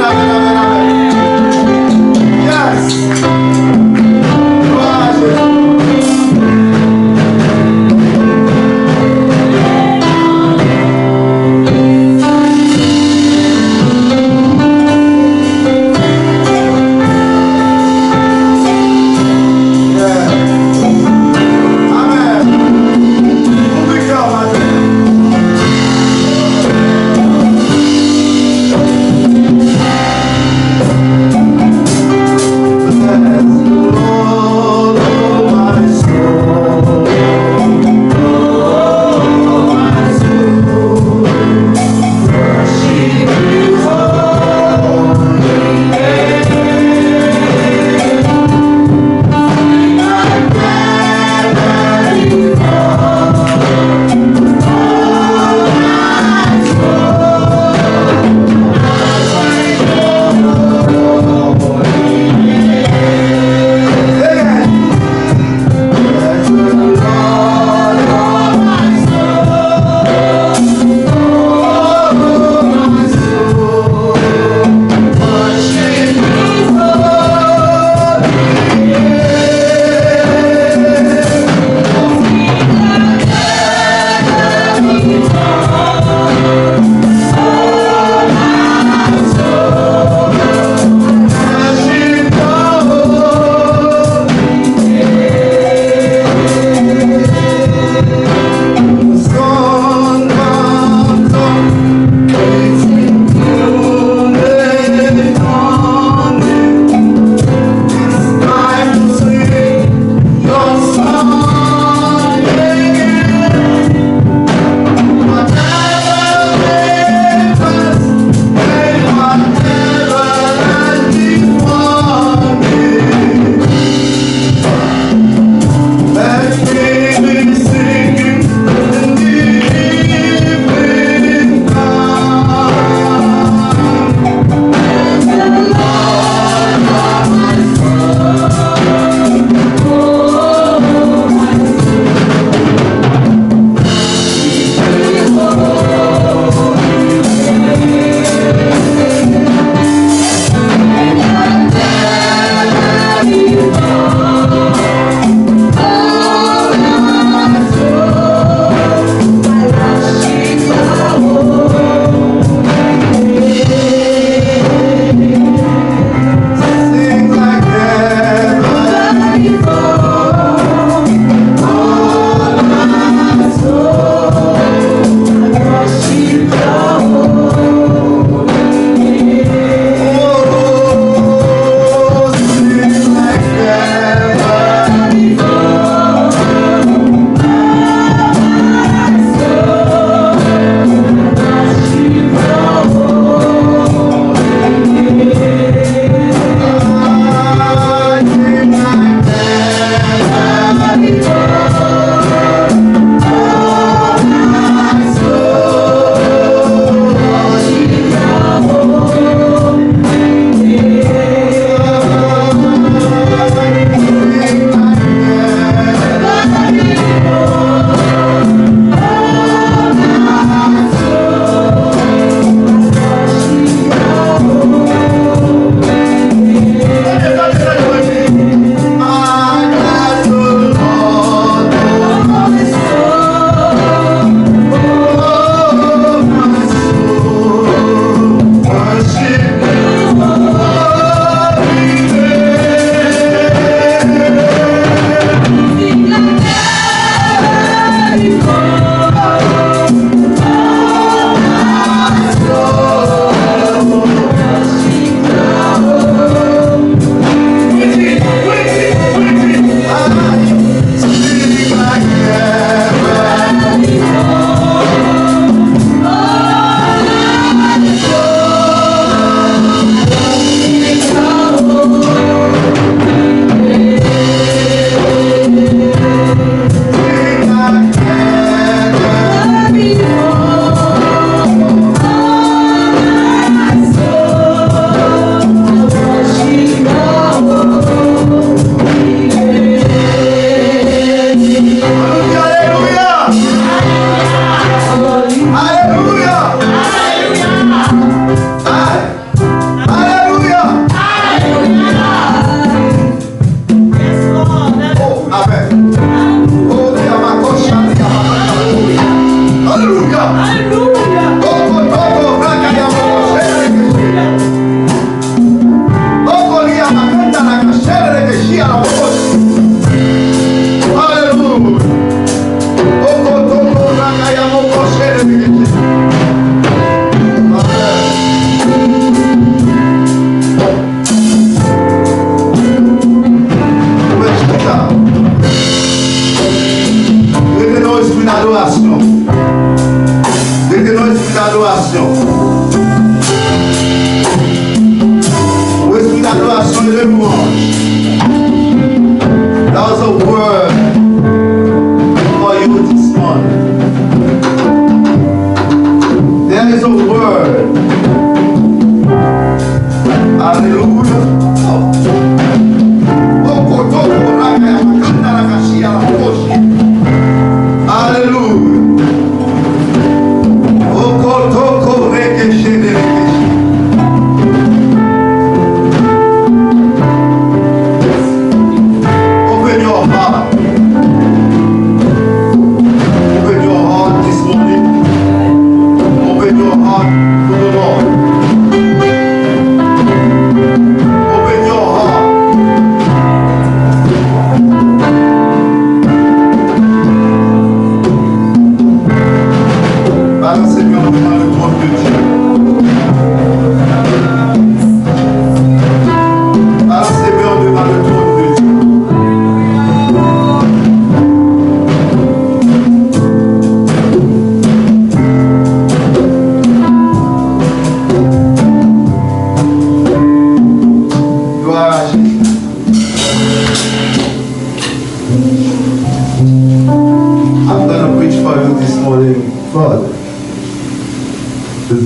Amen, amen, amen, amen. Yes. Gloire à Jésus.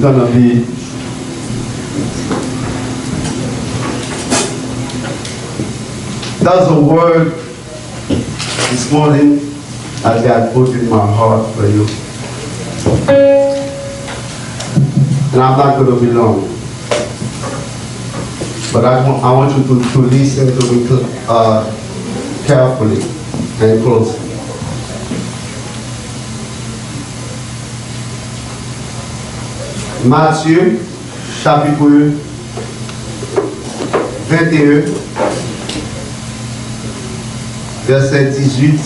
gonna be there's a word this morning that God put in my heart for you. And I'm not going to be long. But I want you to listen to me carefully and closely. Matthieu, chapitre 21, verset 18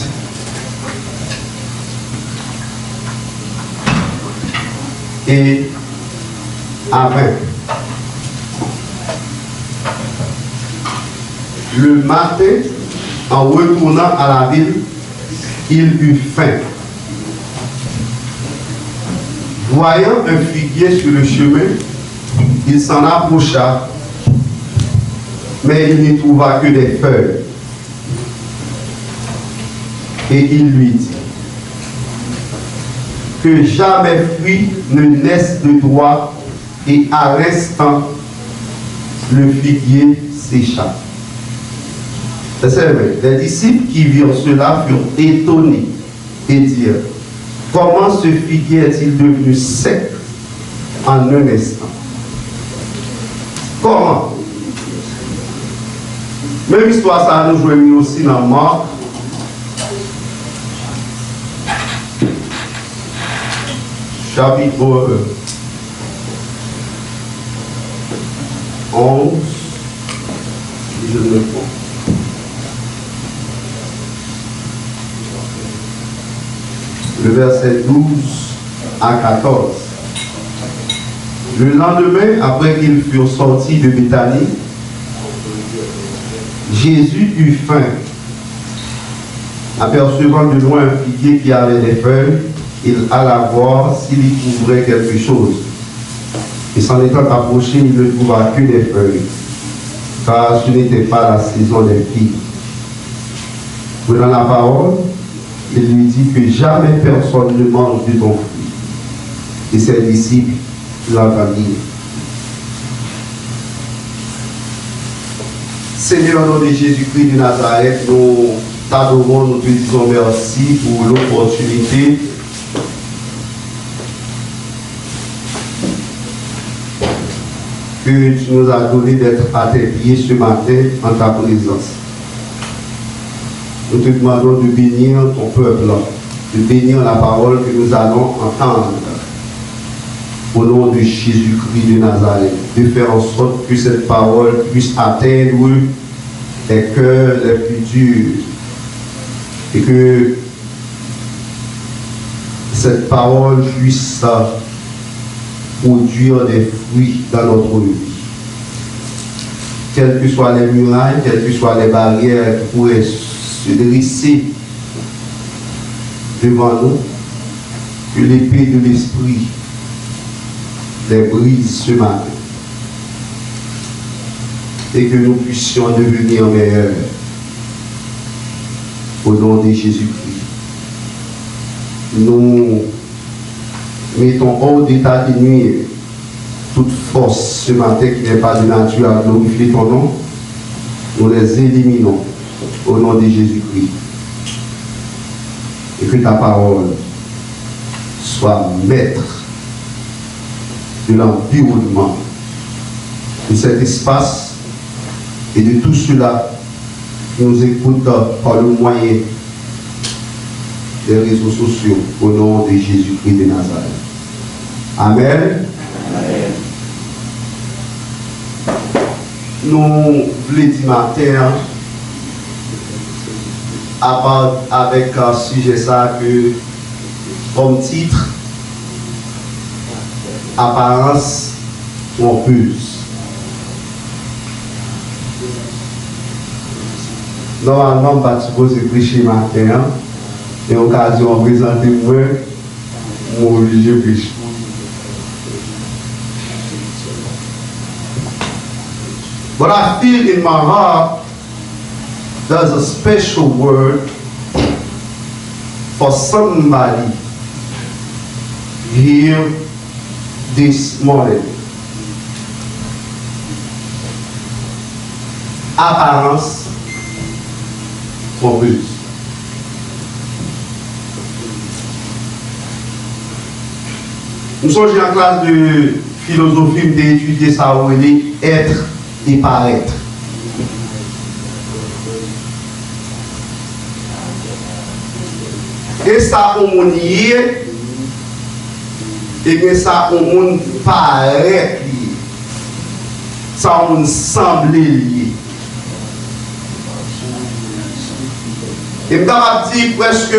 et à 20. Le matin, en retournant à la ville, il eut faim. Voyant un figuier sur le chemin, il s'en approcha, mais il n'y trouva que des feuilles. Et il lui dit, que jamais fruit ne naisse de toi, et à l'instant, le figuier sécha. Les disciples qui virent cela furent étonnés et dirent, comment ce figuier est-il devenu sec en un instant? Comment? Même histoire, ça nous joue aussi dans Marc. Chapitre 11, si je ne me trompe. Le verset 12 à 14. Le lendemain, après qu'ils furent sortis de Béthanie, Jésus eut faim. Apercevant de loin un figuier qui avait des feuilles, il alla voir s'il y trouverait quelque chose. Et s'en étant approché, il ne trouva que des feuilles, car ce n'était pas la saison des figues. Prenant la parole, il lui dit que jamais personne ne mange de ton fruit. Et ses disciples l'entendirent. Seigneur, au nom de Jésus-Christ de Nazareth, nous t'adorons, nous te disons merci pour l'opportunité que tu nous as donné d'être à tes pieds ce matin en ta présence. Nous te demandons de bénir ton peuple, de bénir la parole que nous allons entendre. Au nom de Jésus-Christ de Nazareth, de faire en sorte que cette parole puisse atteindre les cœurs les plus durs et que cette parole puisse produire des fruits dans notre vie. Quelles que soient les murailles, quelles que soient les barrières qui pourraient se dresser devant nous, que l'épée de l'esprit les brise ce matin et que nous puissions devenir meilleurs au nom de Jésus-Christ. Nous mettons hors d'état de nuire toute force ce matin qui n'est pas de nature à glorifier ton nom. Nous les éliminons au nom de Jésus-Christ. Et que ta parole soit maître de l'environnement, de cet espace et de tout cela qui nous écoute par le moyen des réseaux sociaux au nom de Jésus-Christ de Nazareth. Amen. Amen. Nous voulons dire matin avec un sujet ça que comme titre apparence trompeuse. Normalement, je ne vais pas supposer prêcher matin, et l'occasion de présenter moi, mon religieux prêche. But I feel in my heart there's a special word for somebody here this morning. Apparence trompeuse. Nous sommes en classe de philosophie d'étudier ça où il est être et paraître. Et ça au monde y est, et que ça au monde paraît lié. Ça au monde semble lié. Et je dis presque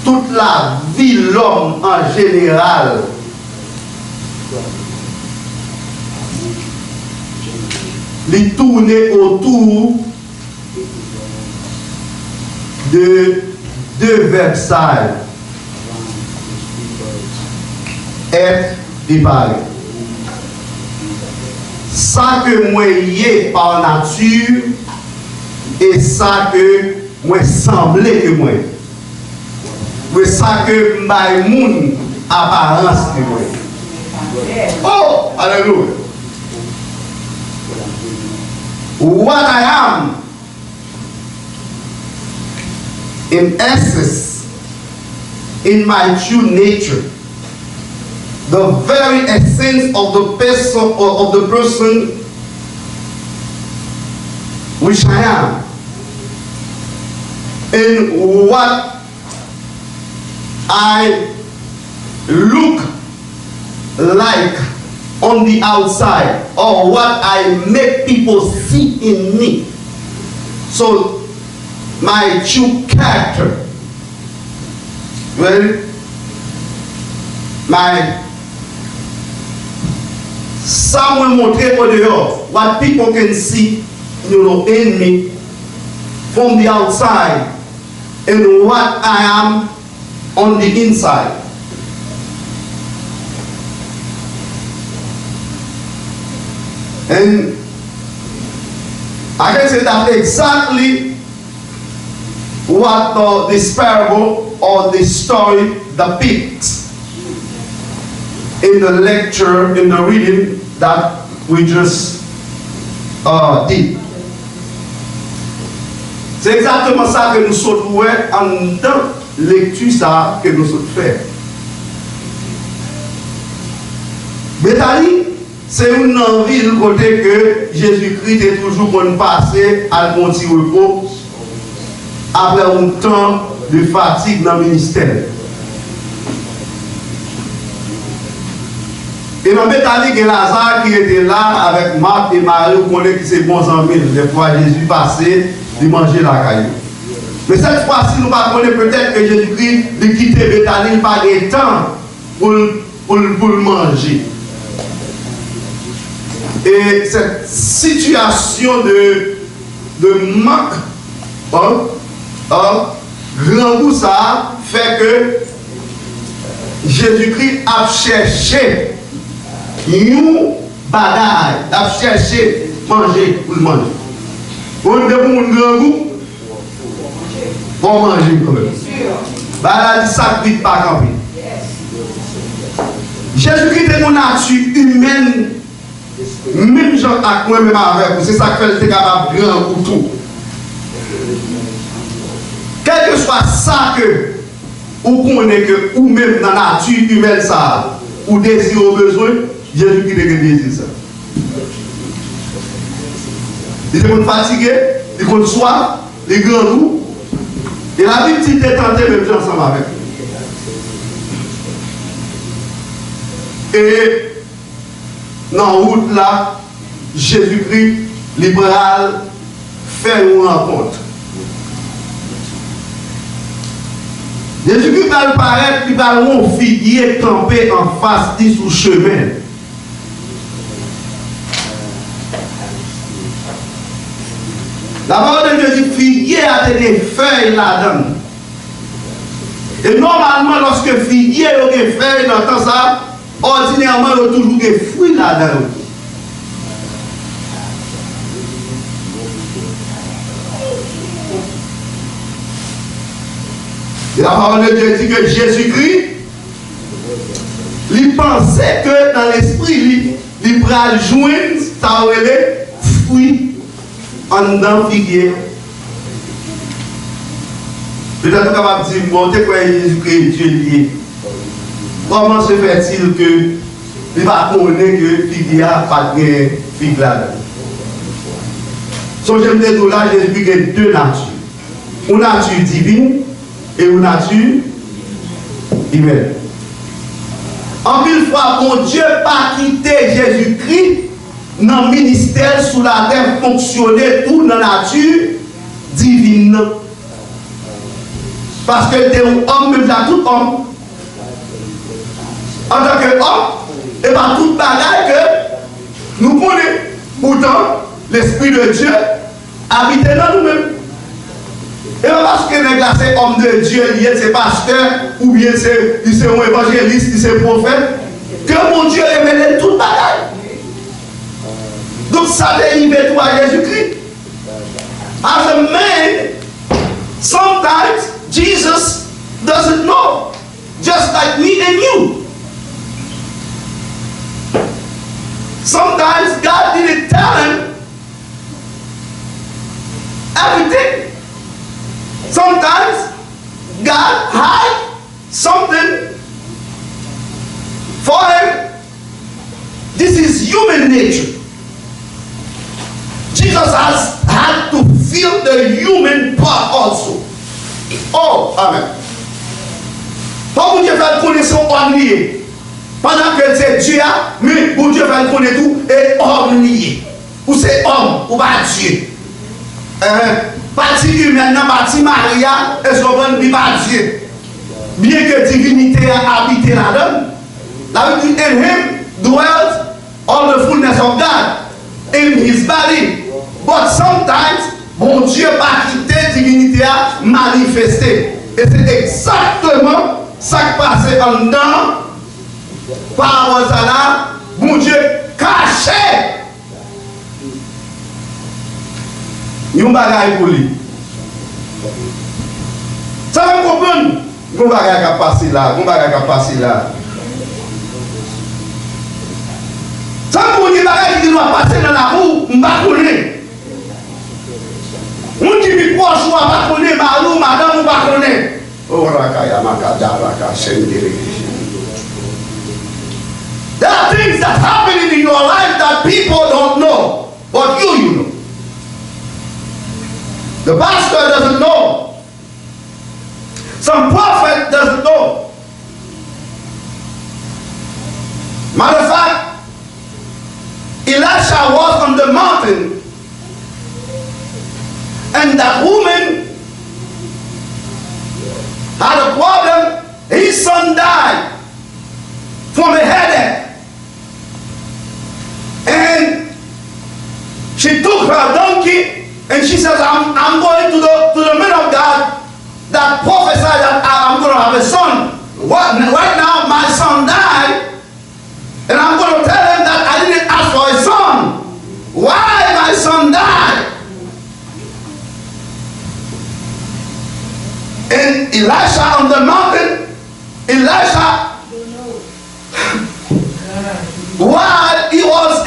toute la vie, l'homme en général, il tournait autour de deux Versailles. Être et paraître. Ça que moi y par nature et ça que moi semblé que moi. Mais ça que my moun apparence que moi. Oh, alléluia. What I am in essence, in my true nature, the very essence of the person or of the person which I am, and what I look like on the outside, or what I make people see in me. So my true character, well, my someone montrer au dehors, what people can see, in me from the outside, and what I am on the inside. And I can say that exactly what this parable or this story depicts in the lecture, in the reading that we just did. C'est exactement ça que nous sommes en dans lecture ça que nous sommes fait. Bethanie, c'est une ville côté que Jésus-Christ est toujours pour nous passer à un petit repos après un temps de fatigue dans le ministère. Et dans Bethanie, il y a Lazare qui était là avec Marthe et Marie, vous connaissez qui c'est bons amis. Des fois, Jésus passait, il mangeait la caillou. Mais cette fois-ci, nous ne connaissons peut-être que Jésus-Christ a quitté Bethanie, il n'a pas de temps pour le manger. Et cette situation de manque, grand goût, ça fait que Jésus-Christ a cherché une bagaille, a cherché manger pour le manger. On est pour un grand goût, pour manger quand même. Bah, dit ça vite pas camper. Jésus-Christ est mon nature humaine. Même gens à moi même avec vous, c'est ça que fait capable de grand ou tout. Quel que soit ça que vous connaissez que ou même dans la nature humaine ça ou désir au besoin, Jésus-Christ est désir ça. Il est fatigué, il est soif, il est grand goût. Et la vie petite est tentée même ensemble avec lui. Et dans la route là, Jésus-Christ libéral fait une rencontre. Jésus-Christ va paraître, il va un figuier campé en face de son chemin. La parole de Dieu dit figuier a des feuilles là-dedans. Et normalement, lorsque figuier a des feuilles dans le temps ça, ordinairement, il y a toujours des fruits là-dedans. La parole de Dieu dit que Jésus-Christ, il pensait que dans l'esprit, il pourrait joindre ça fruit en dedans figuier. Peut-être capable de dire, bon, tu quoi Jésus-Christ Dieu lié. Comment se fait-il que il va connaître que figuier n'a pas de figue là? So, j'aime dire là, Jésus qu'il y a deux natures. Une nature divine et une nature humaine. En une fois, mon Dieu pas quitté Jésus-Christ dans le ministère sous la terre fonctionner pour la nature divine. Parce que tu es un homme, même là, tout homme. En tant qu'homme, et pas toute bagaille que nous connaissons. Pourtant, l'Esprit de Dieu habite dans nous-mêmes. Et pas parce que c'est homme de Dieu, c'est pasteur, ou bien c'est un évangéliste, c'est prophète, que mon Dieu est mêlé toute bagaille. Donc ça dérive tout à Jésus-Christ. As a man, sometimes Jesus doesn't know, just like me and you. Sometimes God didn't tell him everything. Sometimes God hides something for him. This is human nature. Jesus has had to feel the human part also. Oh, amen. Pas Dieu fait connaître omnié. Pendant que c'est Dieu, mais pour Dieu fait connaître tout et omnié. Ou c'est homme, ou pas Dieu. Partie humaine, partie Maria, est-ce qu'on peut pas Dieu? Bien que divinité a habité là-dedans, la Bible dit, in him dwelt all the fullness of God in his body. But sometimes, mon Dieu pas quitté divinité a manifesté. Et c'est exactement ça qui passe en dedans. Par rapport à là, mon Dieu caché. Yon bagay pour lui. Ça va me comprendre? Yon bagay qui a passé là, yon bagay qui a passé là. Ça me dit bagay qui doit passer dans la roue, m'ba connaît. On dit mi proche ou pas connaît, marou, madame ou pas connaît. Oh rakaya makada raka sendere. There are things that happen in your life that people don't know, but you know. The pastor doesn't know. Some prophet doesn't know. Matter of fact, Elisha was on the mountain, and that woman had a problem. His son died from a headache. And she took her donkey and she says, I'm going to the man of God that prophesied that I'm going to have a son. Right now my son died, and I'm going to tell him that I didn't ask for a son. Why my son died? And Elisha on the mountain, Elisha, while he was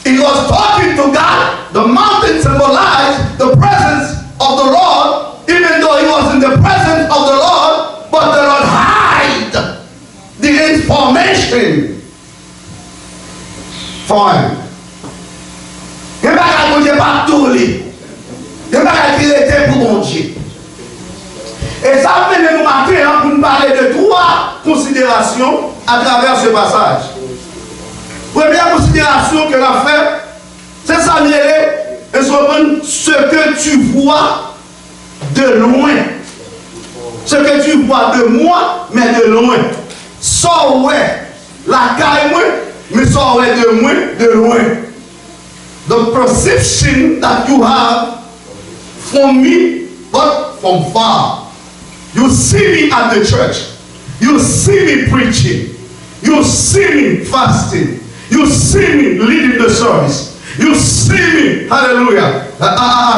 he was talking to God, the mountain symbolized the presence of the Lord, even though he was in the presence of the Lord, but the Lord hid the information for him. Il n'y a pas de pas tout lui. Il n'y a pas qui était pour mon Dieu. Et ça fait nous matin pour nous parler de trois considérations à travers ce passage. Première considération que l'on fait, c'est ça, ce que tu vois de loin. Ce que tu vois de moi, mais de loin. Sans ouais, la caille moi, mais sans ouais de moi, de loin. The perception that you have from me, but from far. You see me at the church. You see me preaching. You see me fasting. You see me leading the service. You see me, hallelujah,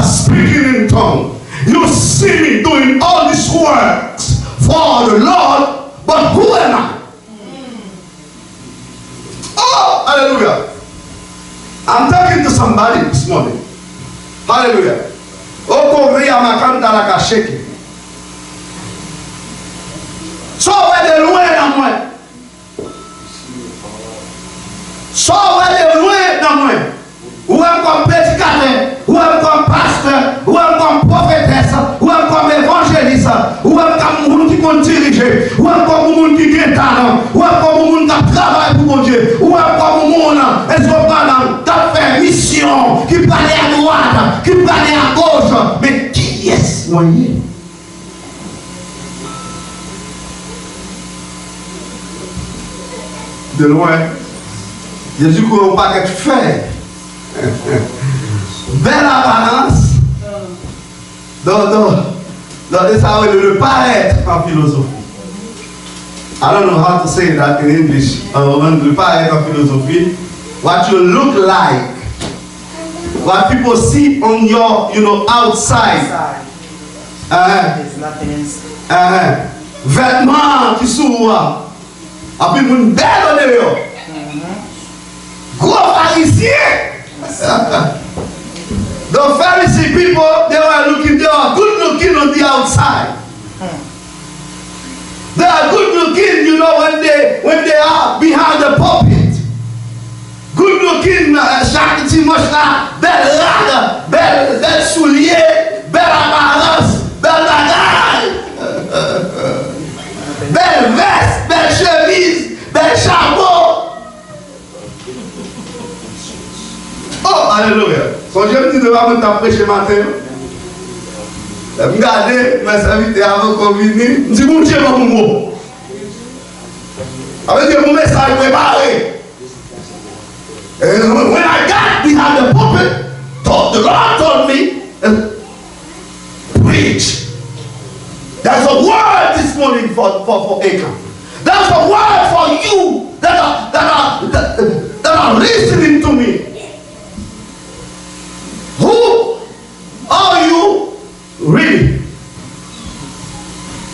speaking in tongues. You see me doing all these works for the Lord, but who am I? Oh, hallelujah. I'm talking to somebody this morning. Hallelujah. Okoria makanta la kasheke. So where the loin dans moi. So where the loin dans moi. Ou même comme prédicateur, ou même comme pasteur, ou même comme prophétesse, ou même comme évangéliste, ou même comme monde qui compte diriger, ou même comme monde qui a talent, ou même comme monde qui travaille pour mon Dieu, ou même comme monde est-ce qu'on qui fait mission, qui parle à droite, qui parle à gauche, mais qui est-ce moyen? De loin, Jésus ne pas qu'être fait. Belle apparence. Donc, ça veut le paraître en philosophie. I don't know how to say that in English. Le paraître en philosophie. What you look like. What people see on your, outside. There's nothing inside. Vêtements qui s'ouvrent. Après, une belle odeur. Gros pharisien. The Pharisee people, they are good looking on the outside. They are good looking, when they are behind the pulpit. Good looking, chaque dimanche là, belle rade, belle soulier, belle apparence, belle bagaille, belle veste, belle chemise, belle chapeau. Oh, alléluia. Quand je me dis de voir mon prêcher matin, je me regarde, mes serviteurs avant qu'on vienne, je me dis, mon Dieu, mon mot. Avec mon message préparé. And when I got behind the pulpit, the Lord told me, preach. That's a word this morning for Achan. That's a word for you that are listening to me. Who are you really?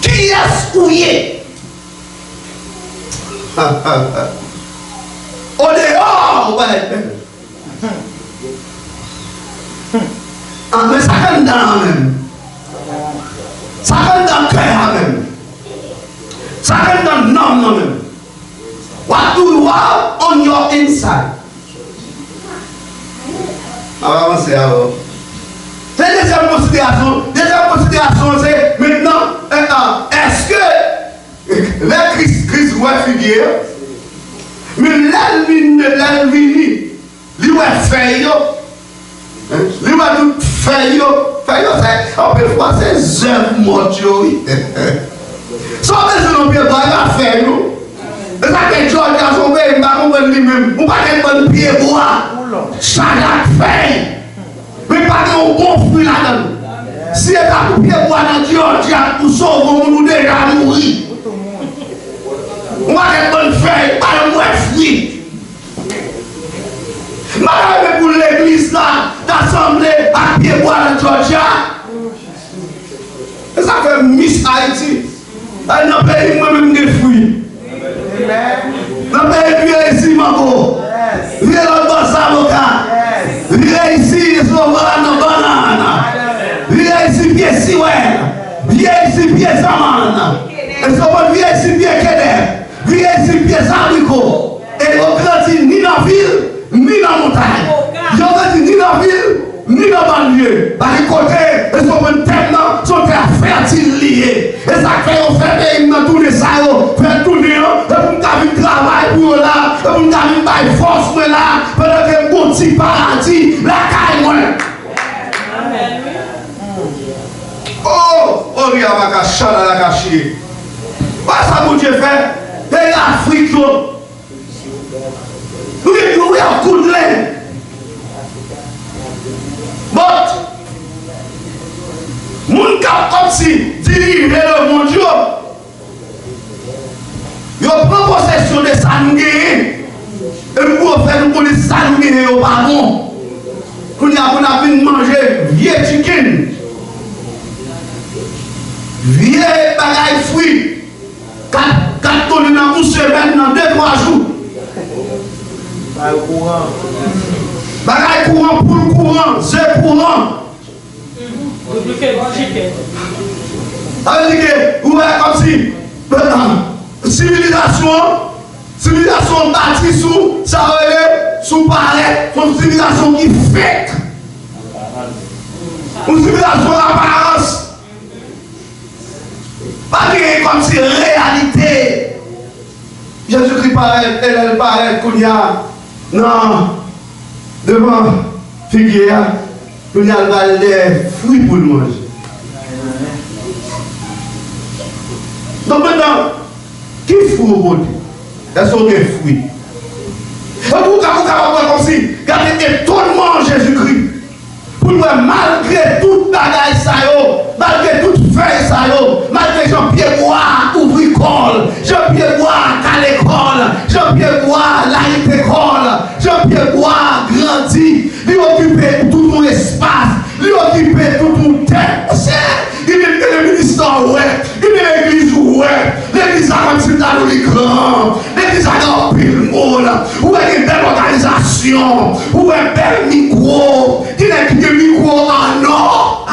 Qui est-ce que tu es? Au dehors, mais ça fait dans même. Ça fait dans le cœur même. Ça fait dans le nom même. What do you have on your inside? On va avancer alors. C'est la deuxième considération. Deuxième considération, c'est maintenant, est-ce que le Christ ouais figure, mais l'elvini, lui ouais fait, lui va tout faire, c'est, en plus, c'est œuvres mortes. Sans besoin de bien, il va faire, nous. Et ça fait George à son pays, il va comprendre lui-même. On va être bon pied bois. Chaque fait. Mais pas de bon fruit là-dedans. Si il y a un pied bois dans George, tout sauve, on nous déjà mourir. On va être bon fait, pas de bon fruit. Madame pour l'église là, d'assemblée à pied bois dans Georgia. Et ça fait Miss Haïti. Elle n'a pas eu moi-même des fruits. Dans le pays, viens ici, Mako. Viens dans le boss avocat. Viens ici, Slovane, banane. Viens ici, pied siwel. Viens ici, pied zamane. Et Slovane, viens ici, pied kedem. Viens ici, pied zabriko. Et on grandit ni dans la ville, ni dans la montagne. On grandit ni dans la ville, ni dans la banlieue. Par les côtés, et Slovane, tellement, sont très fertiles liés. Et ça fait, on fait des dans tous les salons, fait tourner, et pour nous faire travail pour là, et pour nous faire force pour là, pendant que mon petit paradis, la caille, moi. Oh, on y a ma cachette à la cachée. Pas ça, mon Dieu fait, et l'Afrique, nous avons un coup de lait. But, mon cap comme si diriger le monde, il prend possession de sanguin et pour faire nous connaître sanguin au pardon. Qu'on a vu manger vieux chicken. vieux bagaille fruit. 4 tonnes dans une semaine, dans 2-3 jours. Bagaille courant pour le courant, c'est courant. Ça veut dire que, vous voyez comme si, civilisation bâtie sous, ça veut dire, sous pareil, une civilisation qui fait. Une civilisation d'apparence. Pas comme si réalité. Jésus-Christ paraît, elle paraît qu'il y a, non, devant figuière, qu'il y a les fruits pour le manger. Donc maintenant, qui fruit au côté? Est-ce qu'on est fruit? Et vous avez comme si, regardez l'étonnement Jésus-Christ. Pour nous, malgré toute bagaille, malgré toute feuille, malgré Jean-Pierre Bois, ouvrir l'école, Jean-Pierre Bois, à l'école, Jean-Pierre Bois, la école, Jean-Pierre Bois, grandi, lui occuper tout mon espace, lui occuper tout mon terre. Il est le ministère, ouais, il est l'église, ouais, l'église a comme si dans le grand, l'église a dans le monde, où est une belle organisation, où est un bel micro, il est un micro en or,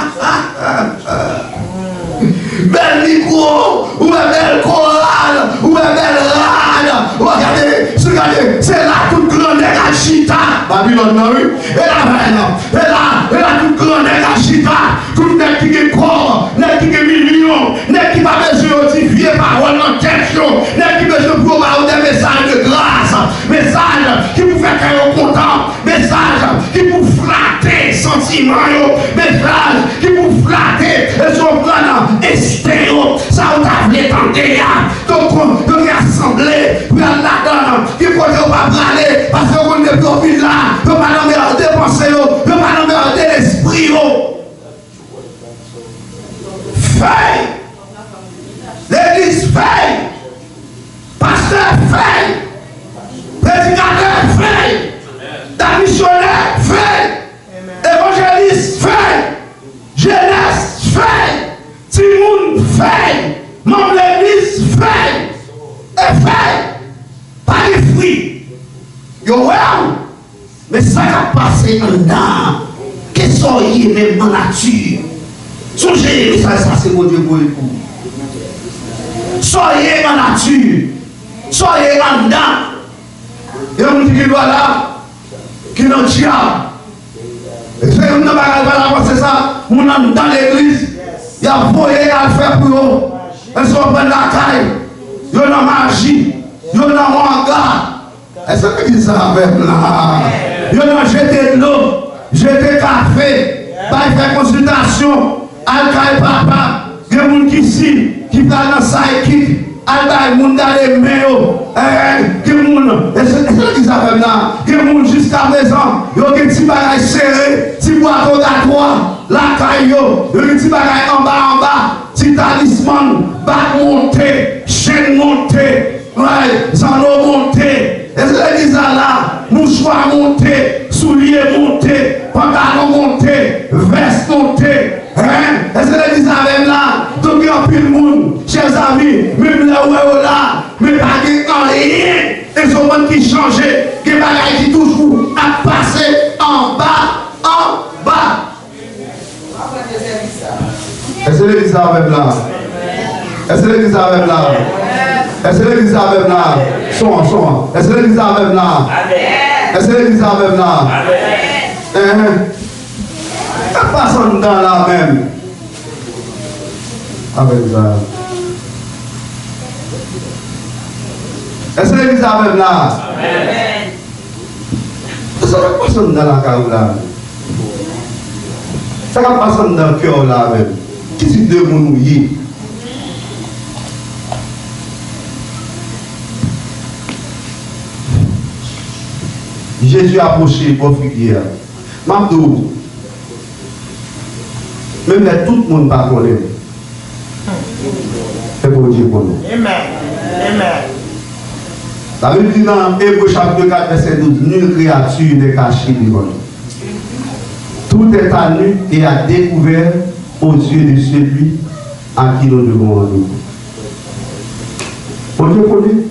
bel micro, où est belle chorale, où est belle rade, regardez, c'est là toute grande Agita, Babylone, oui, et là, toute grande Agita, tout le monde qui est corps, qui est millions, qui va besoin de vieilles paroles dans quelque chose, qui besoin de avoir des messages de grâce, messages qui vous fait faire content, messages qui vous flatter sentiments, messages qui vous flatter et son plan estéro, ça vous a voulu tenter, donc rassembler, puis là-dedans, qui faut pas parler, parce qu'on ne peut pas là, ne pas dépenser, ne pas garder l'esprit. Feuille, l'église feuille, pasteur feuille, prédicateur feuille, missionnaire feuille, évangéliste feuille, jeunesse feuille, timoun feuille, membre de l'église feuille, et feuille, pas de fruits. Yo well, mais ça a passé en dedans, qu'est-ce que même en nature. Songez, ça c'est mon Dieu pour vous. Soyez en nature, soyez en dedans. Il y a un petit qui doit là, qui n'en tient. Et c'est une bagarre, c'est ça, on est dans l'église, il y a voyé à faire pour eux. Ils sont en la caille, il y a la magie, il y a la manga. Est-ce que tu dis ça avec là? Il y a jeté de l'eau, jeté café, pas faire consultation. Al-Kaï papa, il y a des gens qui parlent dans sa équipe, Al-Kaï, il y a des gens qui parlent, est-ce qu'ils savent là? Il y a des gens jusqu'à présent, il y a des petits bagages serrés, petits boîtes gâtois, la caille, il y a des petits bagages en bas, petits talisman, bac monté, chaîne montée, zano monté, est-ce qu'ils savent là? Mouchoir monté, souliers montés, pantalon monté, veste montée. Est-ce que l'église avec là, donc il y a plus de monde, chers amis, même là où est là, mais pas de rien. Et ce monde qui change, qui bagaille qui toujours a passé en bas. Est-ce que l'église avec là? Est-ce que l'église avec là? Est-ce que l'église avec là? Son. Est-ce que l'église avec là? Est-ce que l'église avec là? Personne dans la même. Avec ça. Est-ce que l'église a même là? Amen. Ça va personne dans la cave là. Ça va personne dans le cœur là même. Qui c'est de mon ouïe? Jésus a approché pour figuière. Mamdou. Même là, tout le monde ne connaît pas. C'est pour Dieu connaît. Amen. La Bible dit dans Hébreux chapitre 4, verset 12, nulle créature n'est cachée devant nous. Tout est à nu et à découvert aux yeux de celui à qui nous devons rendez-vous. Bon Dieu connaît.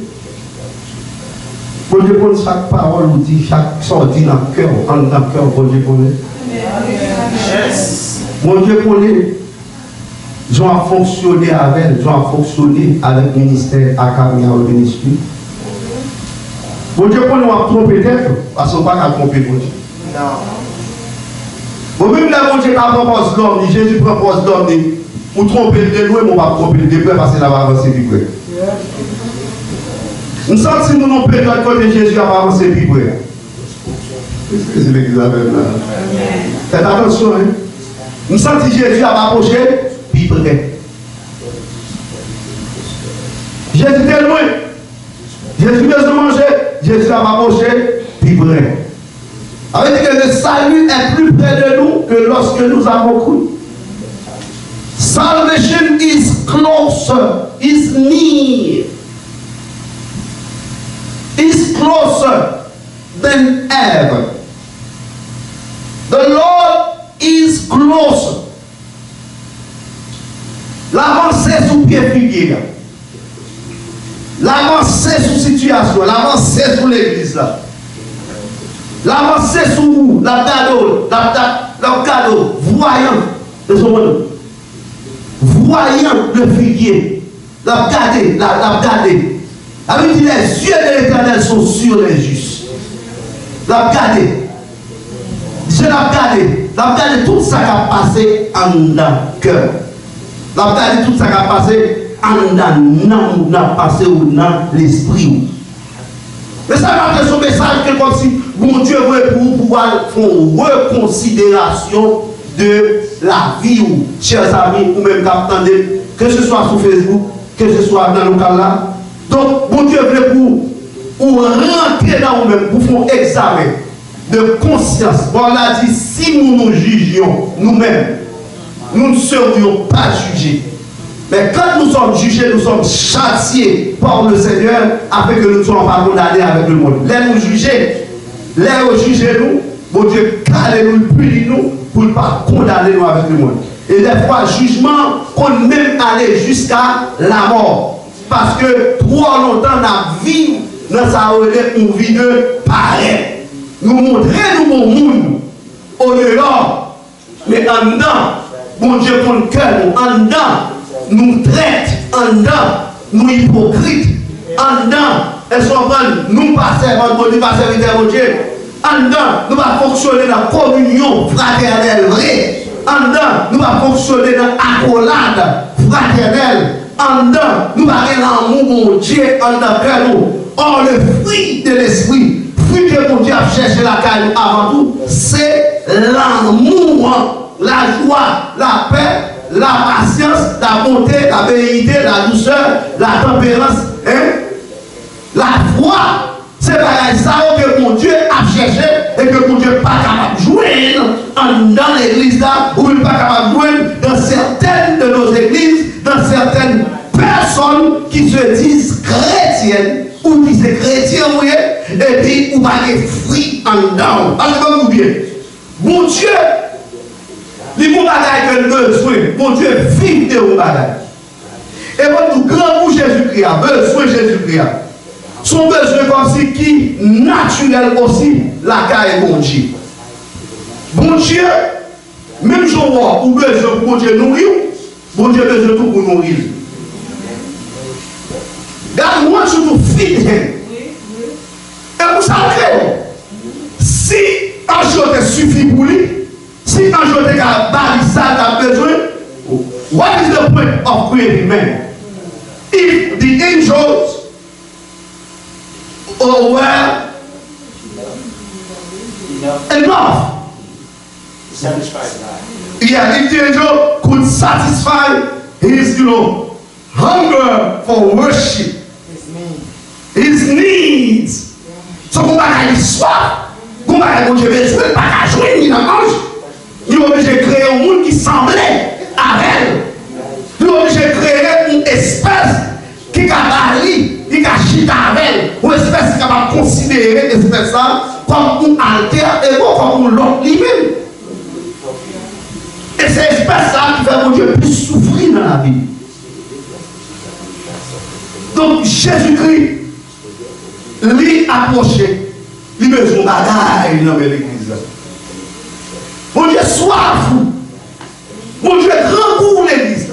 Bon Dieu connaît chaque parole, ou dit chaque sortie dans le cœur, dans le cœur, bon Dieu connaît. Bon Dieu connaît. Ils ont fonctionné avec elle, ils ont fonctionné avec le ministère à Caria au ministère. Bon Dieu connaît, on va tromper peut-être, parce qu'on ne va pas tromper bon Dieu. Non. Bon, même là, bon Dieu, quand propose l'homme, Jésus propose l'homme, pour tromper le loin, on va tromper le départ parce qu'il va avancer plus près. Nous sentons que nous n'avons pas de côté Jésus va avancer plus près. Qu'est-ce que c'est l'église avec là? Faites attention, hein. Nous sentons que Jésus va approcher plus près. Jésus est loin. Jésus veut manger, Jésus va approcher plus près. Avec que le salut est plus près de nous que lorsque nous avons cru. Salvation is closer, is near, is closer than ever. The Lord is closer. L'avancée sous pied figuier, l'avancée sous situation, l'avancée sous l'église là. L'avancée sous vous, la cadeau, voyant de son monde, voyant le figuier, la garder. Avec les yeux de l'Éternel sont sur les justes. La garder. Je l'ai gardé tout ça qui a passé en dans le cœur. La garder tout ça qui a passé en dans n'a passé dans l'esprit. Mais ça va être un message que comme si bon Dieu veut pour pouvoir faire une reconsidération de la vie, chers amis, ou même qu'attendez, que ce soit sur Facebook, que ce soit dans le local là. Donc, bon Dieu veut pour rentrer dans nous-mêmes, pour faire un examen de conscience. Bon, on a dit, si nous nous jugions nous-mêmes, nous ne serions pas jugés. Mais quand nous sommes jugés, nous sommes châtiés par le Seigneur afin que nous ne soyons pas condamnés avec le monde. Les nous juger, les juger nous, bon Dieu, calez-nous, punissez-nous pour ne pas condamner nous avec le monde. Et des fois, jugement, qu'on même aller jusqu'à la mort. Parce que trop longtemps, on a vécu dans sa une vie de pareil. Nous montrer nous bon monde au dehors, mais en dedans, bon Dieu, pour le cœur, en dedans, nous traite, en dedans, nous hypocrites, en dedans, elles sont bonnes, nous pas servants, nous pas serviteurs de Dieu, en dedans, nous pas fonctionner dans la communion fraternelle vraie, en dedans, nous pas fonctionner dans l'accolade fraternelle, en dedans, nous pas l'amour de Dieu en dedans nous. Or, le fruit de l'esprit, fruit que mon Dieu a cherché la caille avant tout, c'est l'amour, la joie, la paix, la patience, la bonté, la bénédiction, la douceur, la tempérance, hein? La foi. C'est pareil ça que mon Dieu a cherché et que mon Dieu n'est pas capable de jouer dans l'église là, ou il n'est pas capable de jouer dans certaines de nos églises, dans certaines personnes qui se disent chrétiennes ou qui sont chrétiens, et puis ou pas des fruits en dedans. Allez-vous bien. Mon Dieu, les bons bagages que nous besoin, mon Dieu vit de vos bagages. Et votre grand pour Jésus-Christ a besoin de Jésus-Christ. Son besoin comme si qui naturel aussi la caille bon Dieu. Bon Dieu, même jour où besoin pour Dieu nourrir, bon Dieu besoin tout pour nourrir. Garde-moi surtout fidèle. Et vous savez, si un jour te suffit pour lui, si un jour te balisa t'as besoin, what is the point of creating man? If the angels were enough. Yeah, if the angel could satisfy his, hunger for worship, his needs. So, vous n'avez pas soif, vous n'avez pas besoin de pas jouer ni dans mange. Il est obligé de créer un monde qui semblait à elle. Il est obligé de créer une espèce qui a parlé, qui a chita avec elle, une espèce qui va considérer l'espèce comme un alter et comme un l'autre lui-même. Et c'est l'espèce qui fait que Dieu puisse souffrir dans la vie. Donc Jésus-Christ, lui approché, il besoin de bagaille dans l'église. Mon Dieu, soif. Mon Dieu, grand pour l'église.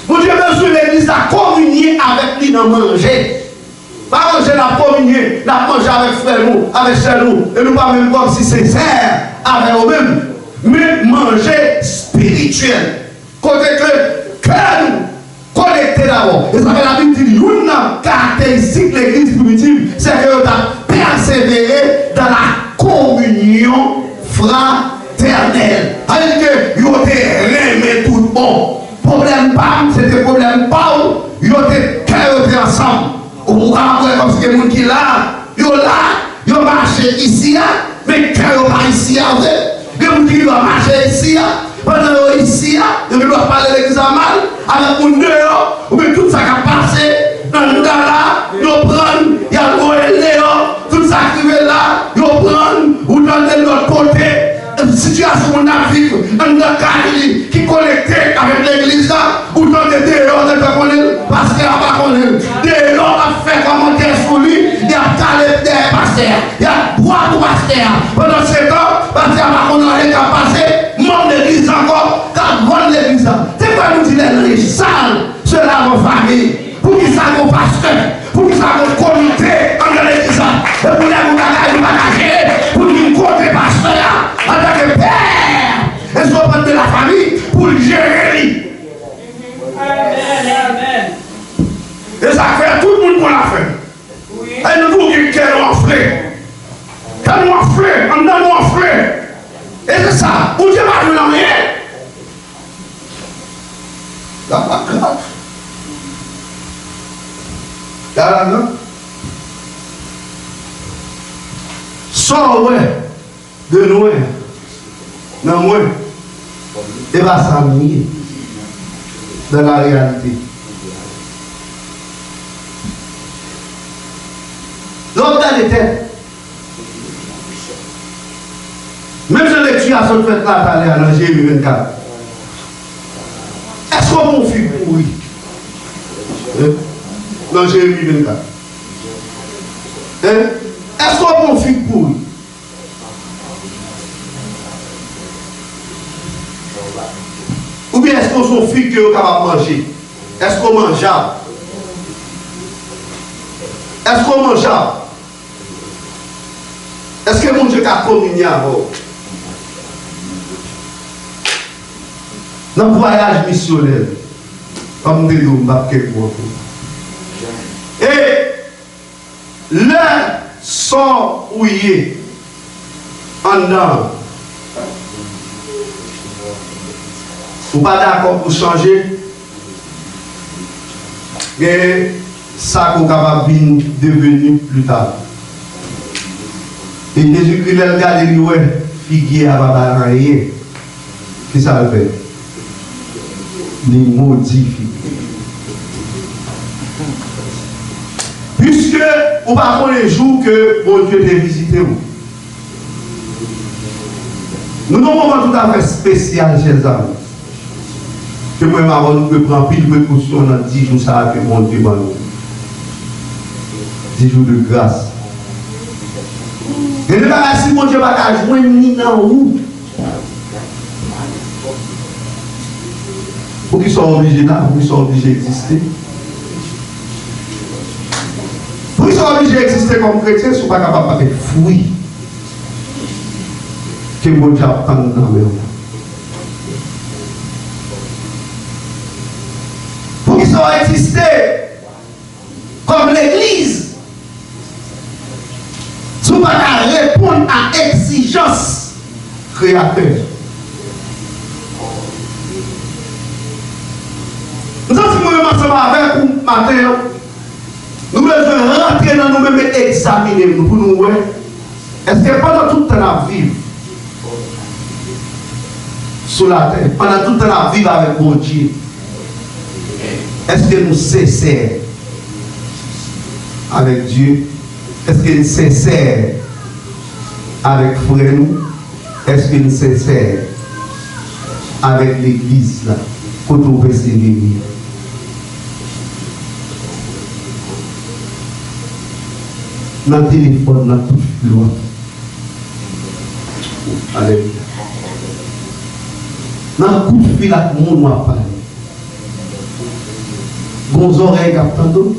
Mon Dieu, besoin de l'église à communier avec lui dans manger. Pas manger la communier, la manger avec frère nous, avec chère nous, et nous pas même comme si c'est sincère avec eux-mêmes, mais manger spirituel. Côté que cœur nous, connecté d'abord. Et ça fait la Bible dit, une caractéristique de l'église primitive, c'est que nous avons persévéré dans la communion fraternelle. C'est-à-dire que nous avons aimé tout bon. Problème pas, c'était problème pas, nous avons cœur ensemble. Ou comme si les gens qui là, ils marché ici, mais cœur pas ici. Les gens qui doivent marcher ici, pendant ici, ils doivent parler de l'examen, avec un dehors, ou bien tout ça qui a passé, dans le là, ils prennent, il y a le tout ça qui est là, ils prennent, ou dans l'autre côté. Situation qu'on a vécue, un Cali qui connecté avec l'église là, ou dans des dehors de pasteur à connaître. Dehors a fait commentaire sur lui, il y a calé des pasteurs, il y a bois pour pasteur. Pendant ce temps, pasteur a connaître qui a passé, membre de l'église encore, quand on l'église là. C'est quoi nous dire les sales, cela vos familles, pour qu'ils soient vos pasteurs, pour qu'ils soient vos comités dans l'église là, et pour les bagages, pour qu'ils comptent pasteur. En tant que père, et soit de la famille pour le gérer. Amen. Et ça fait tout le monde qu'on l'a fait. Et nous nous qui nous offrez. Quand nous offrez, on donne nous offrez. Et c'est ça. Vous dites pas nous rien. Là, pas grave. Là, non. Sors, ouais. De loin, non moins, et va s'amener dans la réalité. L'homme dans les têtes, même si lecture à son fait là, dans Jérémie 24, est-ce qu'on confie pour lui? Dans Jérémie 24. Est-ce qu'on confie pour lui? Ou bien est-ce qu'on s'en fiche que vous êtes capable de manger? Est-ce qu'on mange? Est-ce qu'on mange? Est-ce que mon Dieu a communié avec vous? Dans le voyage missionnaire, comme nous disons, et le sang ouillé en dedans. Vous n'êtes pas d'accord pour changer, mais ça qu'on capable de devenir plus tard. Et Jésus-Christ a regardé lui, figuier à Baba rien. Qu'est-ce que ça fait? Les modifie. Puisque vous ne connaissez les jours que mon Dieu t'a visité. Nous avons un moment tout à fait spécial, chers amis. Que moi, nous pouvons prendre pile de précautions dans 10 jours, ça a fait mon Dieu. 10 jours de grâce. Et ne pas si mon Dieu va jouer ni dans où. Pour qu'ils soient obligés là, pour qu'ils soient obligés d'exister. Pour qu'ils soient obligés d'exister comme chrétiens, ils ne sont pas capables de faire fruit. Que mon Dieu attend dans la main. Pour qu'ils soient existés comme l'Église. Si vous ne pouvez pas répondre à l'exigence créateur. Nous sommes ensemble avec vous matin. Nous devons rentrer dans nous-mêmes et examiner nous pour nous voir. Est-ce que pendant tout le temps à vivre sur la terre, pendant tout le temps à vivre avec mon Dieu, est-ce que nous cessons avec Dieu? Est-ce que nous cessons avec frère nous? Est-ce que nous cessons avec l'église là pour nous persévérer? dans le téléphone, dans tout loin. Alléluia. Dans le coup de fil, là, tout le monde va parler. Vos oreilles qui attendent.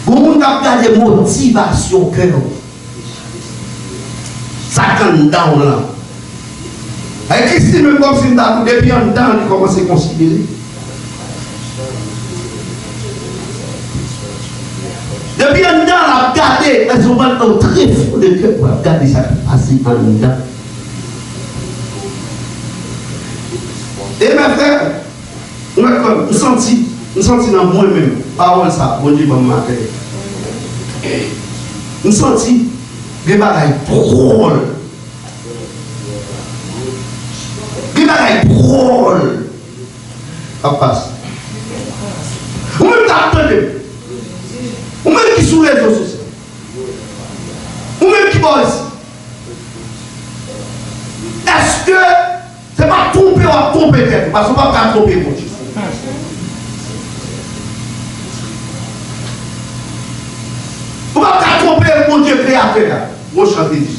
Vos monde qui a des motivations cœur. Ça quand down là. Et Christine me comme si nous depuis en temps, il commence à considérer. Depuis un temps, on a regardé, elles ont maintenant très fou de cœur pour regarder ça qui passe en dedans. Et mes frères, nous sentons dans moi-même, parole ça, bon Dieu m'a marqué. Nous sentons des bagailles drôles. Des bagailles drôles. Ça passe. Vous me t'attendez. Ou même qui sous les réseaux sociaux. Ou même qui boit ici. Est-ce que c'est pas tromper ou tromper tête? Parce qu'on ne va pas tromper mon Dieu. On ne va pas tromper mon Dieu créateur. Mon chanté dit.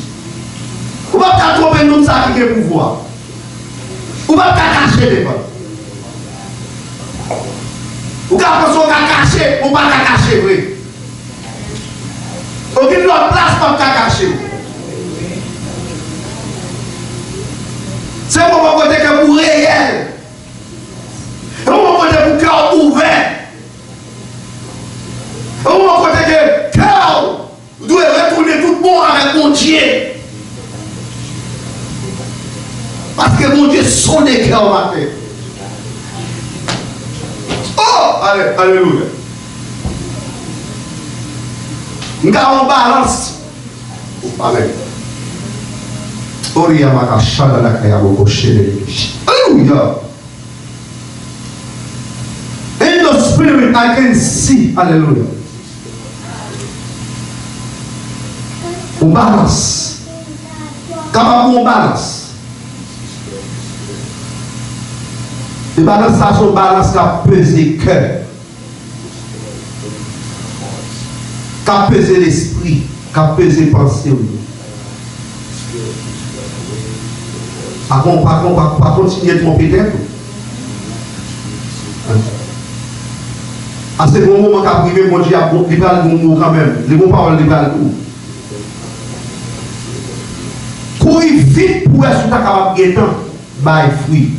On ne va pas tromper nous ça qui a le pouvoir. On ne va pas cacher les gens. On ne va pas cacher, on ne va pas cacher, oui. Aucune autre place pour cacher. C'est un moment côté que vous réel. Un moment côté pour cœur ouvert. Un moment côté que cœur doit retourner tout bon avec mon Dieu. Parce que mon Dieu sonne les cœurs matin. Oh, alléluia. Nous avons balance. Amen. Alléluia. In the spirit, I can see. Alléluia. On balance. Capable on balance. Et balance ça, son balance qui a pesé cœur. Qui a pesé l'esprit. Qui a pesé pensée. Pas continuer de tromper tête. À ce moment qu'a privé, mon Dieu a dit quand même. Les bons paroles, les balles tout. Courir vite pour être capable de temps, by fruit.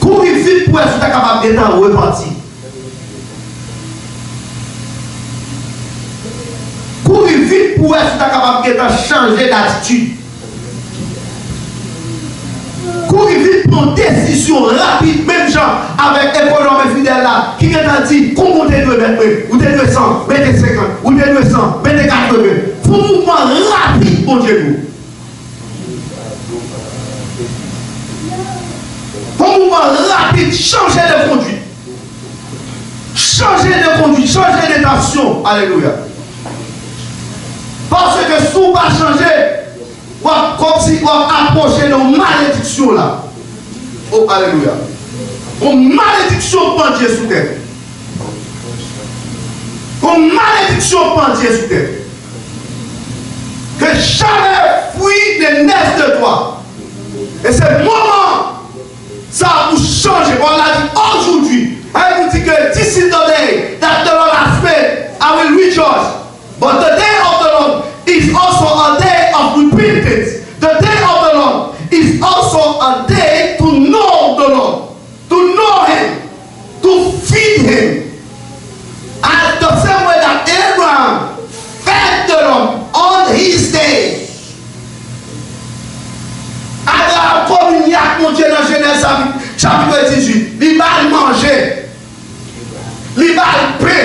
Courir vite pour être capable de temps, repartir. Courir vite pour être capable de temps, changer d'attitude. Courir vite pour une décision rapide, même gens avec économie fidèle là, qui a dit comment tu dois mettre, ou tu dois 100, mettez 50, ou tu dois 100, mettez 80. Pour un mouvement rapide, mon Dieu. Pour un mouvement rapide, changer de conduite. Changer de conduite, changer d'intention. Alléluia. Parce que si on va changer, comme si on approchait nos malédictions là. Oh, alléluia. Une malédiction pendue sous terre. Une malédiction pendue sous terre. Que jamais fuit les nefs de toi. Et c'est le moment, ça vous changer. On l'a dit aujourd'hui. Elle nous dit que this is the day that the Lord has made. I will rejoice. But the day of the Lord is also a day of repentance. The day of the Lord is also a day to know the Lord, to know Him, to feed Him. And the same way that Abraham fed the Lord on his day. Abraham communié avec mon Dieu dans Genèse chapitre 18. Il va manger, il va pain,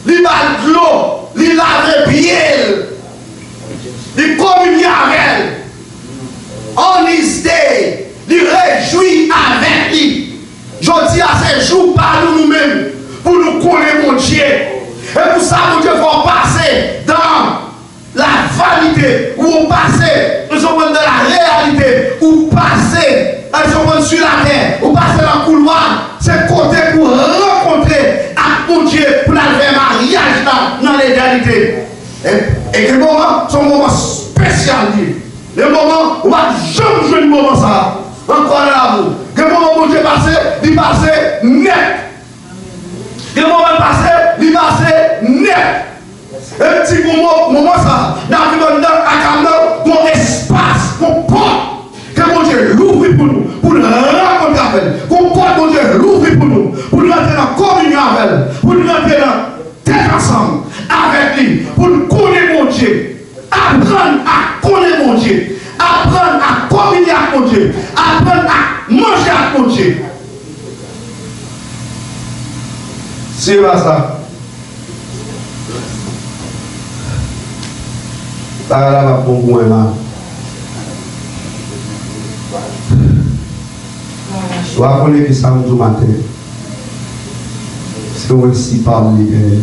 il va l'eau, il lave pied, il communié avec elle. On his day, il réjouit avec lui. Je dis à ces jours par nous-mêmes pour nous connaître mon Dieu. Et pour ça, mon Dieu va passer dans la vanité, ou on passer dans la réalité, ou passer sur la terre, ou passer dans le couloir. C'est côté pour rencontrer avec mon Dieu. pour la faire mariage là, dans l'éternité. Et que moment, son moment spécial. Le moment où jamais jouer le moment ça. Encore là, vous. Que moment où Dieu passé, il passé net. Que moment passé, il passé net. Un petit moment ça, dans mon espace, mon porte, que mon Dieu l'ouvre pour nous, pour nous rencontrer avec elle, qu'on porte mon Dieu l'ouvre pour nous, pour nous rentrer dans la communion avec elle, pour nous rentrer dans tête ensemble avec lui, pour nous connaître mon Dieu, apprendre à connaître mon Dieu, apprendre à communier avec mon Dieu, apprendre à manger avec mon Dieu. C'est pas ça. Par là, va pour moi là. Je vais connaître que ça me dit matin. C'est aussi par les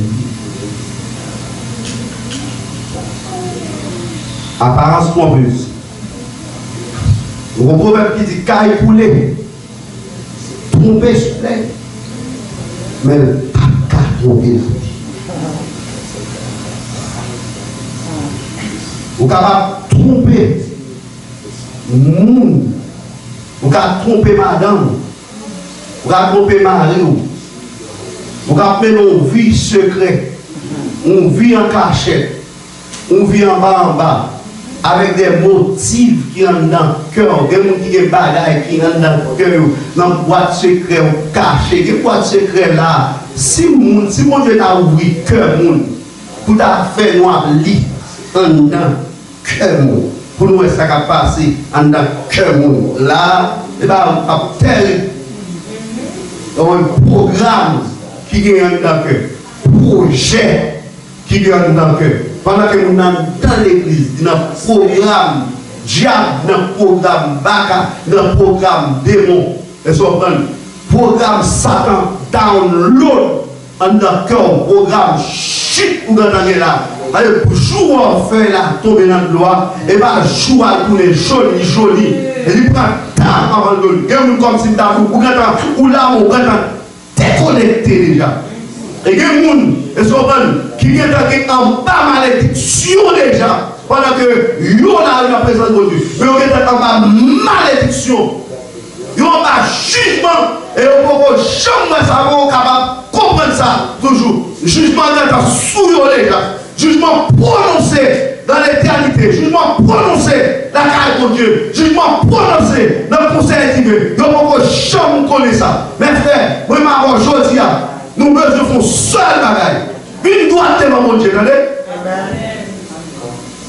apparence trompeuse. Le proverbe qui dit caille poulet, tromper soufflet, mais pas tromper. Vous êtes capable de tromper moun. Vous êtes capable de tromper madame. Vous êtes capable de tromper mari. Vous êtes capable de mettre une vie secrète. Une vie en cachette. Une vie en bas. Avec des motifs qui sont dans le cœur. Des gens qui ont des bagages qui sont dans le cœur. Dans la boîte secrète cachée. Des boîtes secrètes là. Si mon Dieu t'a ouvert le cœur, pour faire noir lit en dedans. Cœur pour nous ça qui passé en dans cœur là et bien un programme qui est dans le projet qui est dans le cœur pendant que nous sommes dans l'église dans le programme diable dans le programme baka dans le programme démon et ça programme Satan download en dans le cœur programme chute ou dans là. Allez, pour jouer en fait là, tomber dans le loi, et bien jouer à tourner joli. Et il prend temps avant de le gagner comme si tu avais ou là, on va déconnecté déjà. Et il y a des gens qui sont en bas malédiction déjà, pendant que ils ont la présence de Dieu. Mais ils sont en bas malédiction. Ils ont en bas jugement. Et on peut jamais savoir capable de comprendre ça toujours. Jugement est sous déjà. Jugement prononcé dans l'éternité, jugement prononcé dans la carrière de Dieu, jugement prononcé dans le conseil divin. Nous ne pouvons jamais connaître ça. Mes frères, moi, aujourd'hui, nous besoin de seul bagaille. Une droite devant mon Dieu, attendez?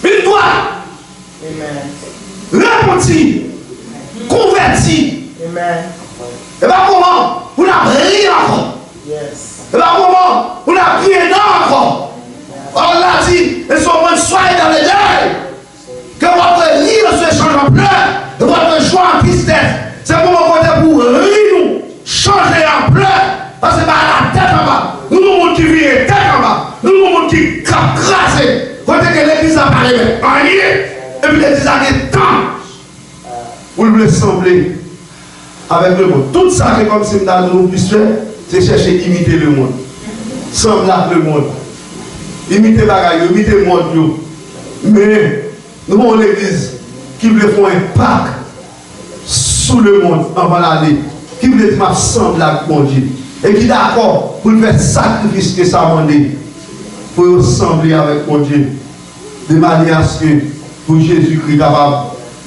Une droite. Repenti, converti. Et bien comment? Vous n'avez rien encore. Et bien comment? Vous n'avez rien encore. On l'a dit, et souvent soyez dans le deuil. Que votre rire se change en pleurs, et votre joie en tristesse. C'est pour mon pour rire nous, changer en pleurs. Parce que c'est pas la tête en bas. Nous nous qui vivons tête en bas. Nous nous qui crasés. Côté que l'église a parlé, et puis l'église a des temps. Vous le sembler avec le monde. Tout ça qui est comme si nous puissions faire, c'est chercher à imiter le monde. Sembler avec le monde. Imiter bagaille, imiter le monde. Mais nous avons l'église qui veut faire un pacte sous le monde avant l'aller, qui veut être semblable avec mon Dieu. Et qui est d'accord pour faire sacrifice que ça m'a dit, pour ressembler avec mon Dieu. De manière à ce que pour Jésus-Christ capable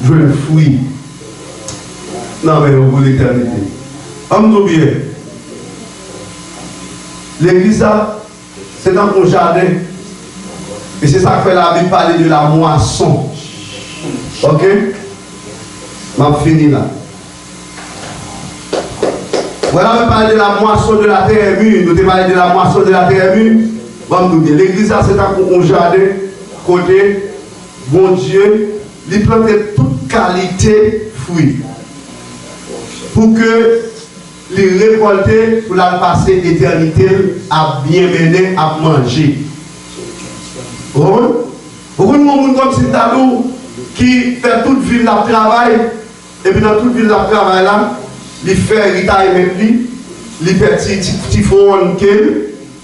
de jouer le fruit. Non, mais pour l'éternité. Homme bien. L'église, c'est dans mon jardin. Et c'est ça que fait la Bible parler de la moisson. Ok? Je finis là. Voilà, on parle de la moisson de la terre mûre. Nous parlons de la moisson de la terre mûre. L'église, c'est dans mon jardin. Côté, bon Dieu, il plante toute qualité fruits. Pour que les récolter pour la passer éternité à bien mener, à manger. Beaucoup de monde comme Sintalou qui fait toute ville de travail, et puis dans toute ville de travail là, il fait héritage avec lui, il fait petit fond,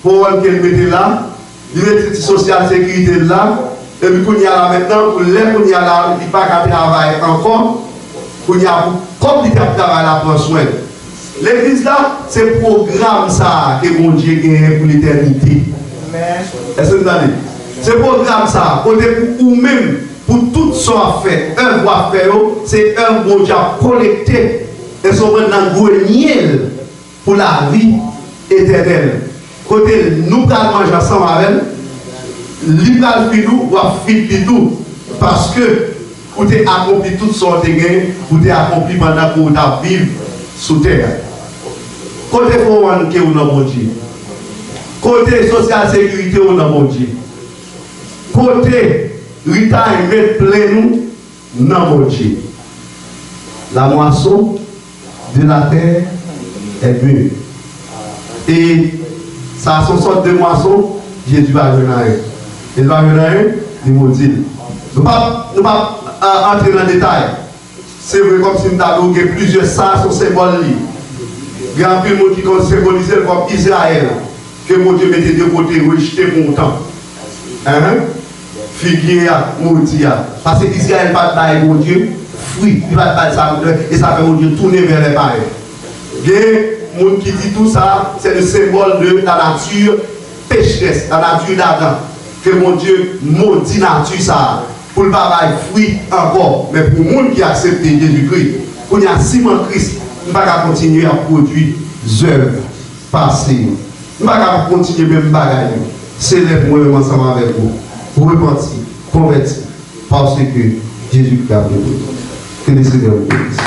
pour qu'elle mette là, il met social sécurité là, et puis qu'on y a là maintenant, pour l'air qu'on y a là, il n'y a pas qu'à travailler encore, qu'on y a comme il y a travail là pour soin. L'église là, c'est le programme ça que mon Dieu gagne pour l'éternité. Est-ce que vous entendez? C'est le programme ça, ou même pour tout ce qu'on fait, un doit faire, c'est un bon Dieu collecté et son dans grenier pour la vie éternelle. Côté nous allons manger ensemble avec l'ibral filou ou fil tout parce que vous avez accompli toutes sortes de gains, vous avez accompli pendant que vous avez vécu sous terre. Côté forum que vous avez dit, côté social sécurité vous avez dit, côté retirement plein nous n'avons dit. La moisson de la terre est mûre. Et ça, c'est une sorte de moisson, Jésus va venir. Il va venir, il va dire. Nous ne pouvons pas entrer dans le détail. C'est vrai comme si nous avons plusieurs ça sont symboles. Il y a un peu de monde qui symbolise comme Israël, que mon Dieu mettait de côté, rejeté pour longtemps. Figuier, Moudia. Parce que Israël n'a pas de mon Dieu, fruit, il va pas ça, et ça fait mon Dieu tourner vers les païens. Il y a des gens qui dit tout ça, c'est le symbole de la nature pécheresse, la nature d'Adam. Que mon Dieu maudit la nature ça, pour ne pas avoir fruit encore. Mais pour les gens qui acceptent Jésus-Christ, pour y a Simon Christ, nous ne pouvons pas continuer à produire des œuvres passées. Nous ne pouvons pas continuer même bagaille. Célèbre-moi ensemble avec vous. Vous repentir, convertir, parce que Jésus-Christ a béni. Que le Seigneur vous bénisse.